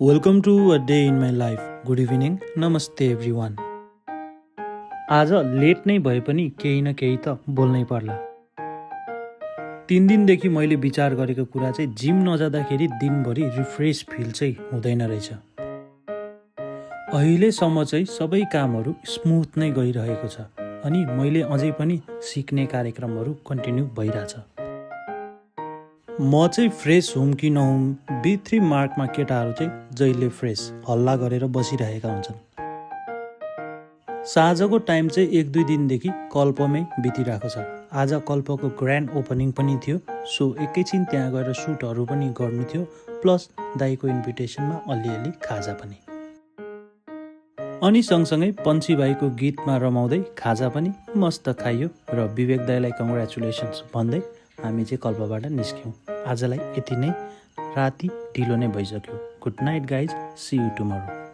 Welcome to a day in my life. Good evening, नमस्ते everyone. आज late नै भए पनि केही न केही त बोल्नै पर्ला। 3 दिनदेखि मैले विचार गरेको कुरा चाहिँ जिम नजाँदाखेरि दिनभरि रिफ्रेस फिल चाहिँ हुँदैन रहेछ। अहिलेसम्म चाहिँ सबै कामहरू स्मुथ नै गइरहेको छ अनि मैले अझै पनि सिक्ने कार्यक्रमहरू कन्टिन्यू भइरहेछ। म चाहिँ फ्रेस हुँ कि नहुँ, B3 मार्कमा केटाहरू चाहिँ जहिले फ्रेस हल्ला गरेर बसिरहेका हुन्छन्। साँझको टाइम चाहिँ 1-2 दिनदेखि कल्पमै बितिरहेको छ। आज कल्पको ग्रान्ड ओपनिङ पनि थियो, सो एकैछिन त्यहाँ गएर सुटहरू पनि गर्नु थियो, प्लस दाईको इन्भिटेसनमा अलिअलि खाजा पनि। अनि सँगसँगै पन्छी भाइको गीतमा रमाउँदै खाजा पनि मस्त खाइयो र विवेक दाईलाई कङ्ग्रेचुलेसन्स भन्दै हामी चाहिँ कल्पबाट निस्क्यौँ। आजलाई यति नै, राति ढिलो नै भइसक्यो। Good night guys, see you tomorrow.